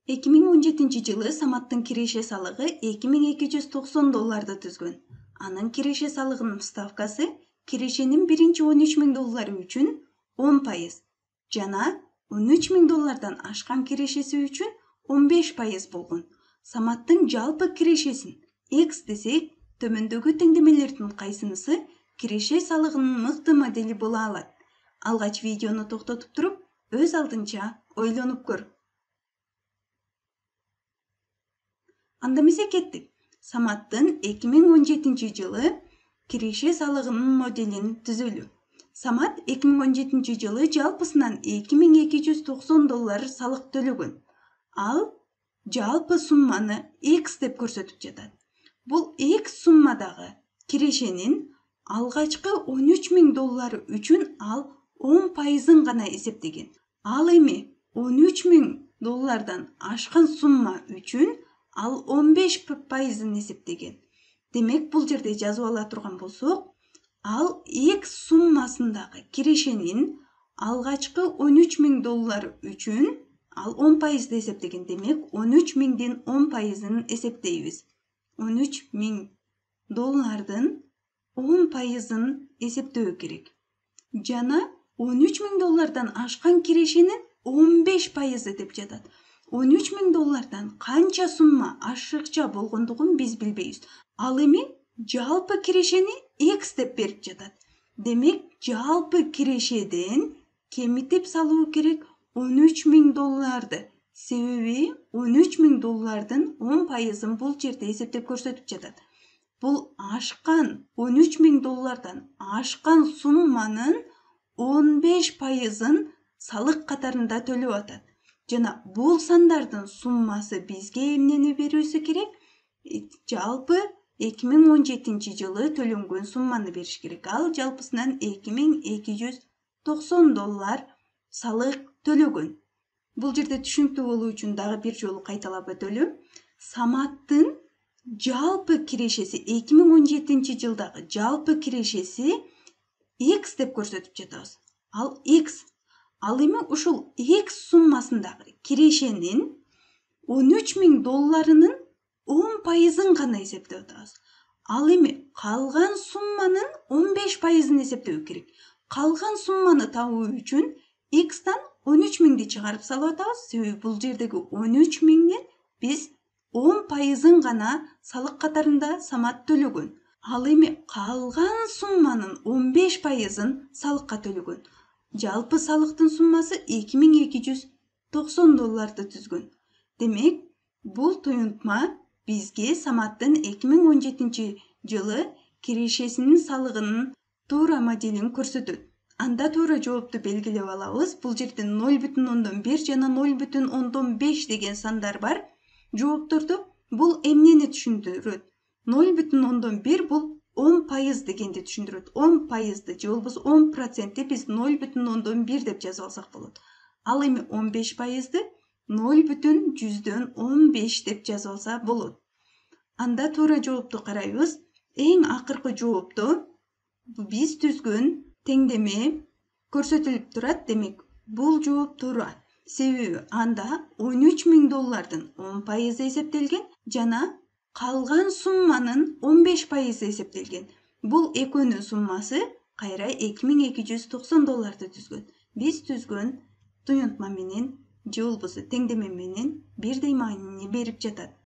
2017-жылы Саматтын киреше салыгы $2290 түзгөн. Анын киреше салыгынын ставкасы кирешенин биринчи $13.000 үчүн 10%, жана $13.000 ашкан кирешеси үчүн 15% болгон. Саматтын жалпы кирешесин X десек, төмөндөгү теңдемелердин кайсынысы киреше салыгынын мыкты модели боло алат? Алгач видеону токтотуп туруп, өз алдынча ойлонуп көр. Анда эмесе кеттик. Саматтын 2017-жылы киреше салыгынын моделин түзөлү. Самат 2017-жылы жалпысынан $2290 салык төлөгөн. Ал жалпы сумманы X деп көрсөтүп жатат. Бул X суммадагы кирешенин алгачкы $13.000 үчүн ал 10%-ын гана эсептеген. Ал эми $13.000 ашкан сумма үчүн ал 15%-ын эсептеген. Демек, бул жерде жазып ала турган болсок, ал X суммасындагы кирешенин алгачкы $13.000 үчүн ал 10%-ды эсептеген. Демек, 13.000дин 10%-ын эсептейбиз. $13.000 10%-ын эсептөө керек. Жана $13.000 ашкан кирешенин 15% деп жатат. $13.000 канча сумма ашыкча болгондугун биз билбейбиз. Ал эми жалпы кирешени X деп берип жатат. Демек, жалпы кирешеден кемитип салуу керек $13.000-ды. Себеби $13.000-дын 10%-ын бул жерде эсептеп көрсөтүп жатат. Бул ашкан $13.000-дан ашкан сумманын 15%-ын салык катарында төлөп атат. Жана бул сандардын суммасы бизге эмнени берүүсү керек? Жалпы 2017-жылы төлөнгөн сумманы бериш керек. Ал жалпысынан $2290 салык төлөгөн. Бул жерде түшүнүктүү болуу үчүн дагы бир жолу кайталап өтөлү. Саматтын жалпы кирешеси 2017-жылдагы жалпы кирешеси X деп көрсөтүп жатабыз. Ал X. Ал эми ушул X суммасындагы кирешенин $13.000-нын 10%-ын гана эсептеп атабыз. Ал эми калган сумманын 15%-ын эсептөө керек. Калган сумманы табуу үчүн X-тан 13.000ди чыгарып салып атабыз. Себеби бул жердеги 13.000ден биз 10%-ын гана салык катарында Самат төлөгөн. Ал эми калган сумманын 15%-ын салыкка төлөгөн. Жалпы салыктын суммасы $2290 түзгөн. Демек, бул туюнтма бизге Саматтын 2017-жылы кирешесинин салыгынын туура моделин көрсөтөт. Анда туура жоопту белгилеп алабыз. Бул жерде 0,1 жана 0,5 деген сандар бар. Жооптордо бул эмнени түшүндүрөт? 0,1 бул 10% дегенди түшүндүрөт. 10%ды же болбосо 10%ди биз 0,1 деп жазып алсак болот. Ал эми 15%ды 0,15 деп жазып алса болот. Анда туура жоопту карайбыз. Эң акыркы жоопто биз түзгөн теңдеме көрсөтүлүп турат. Демек, бул жооп туура. Себеби анда $13.000-дын 10% эсептелген жана калган сумманын 15% эсептелген. Бул экөөнүн суммасы кайра $2290 түзгөн. Биз түзгөн туюнтма менен же болбосо теңдеме менен бирдей маанини берип жатат.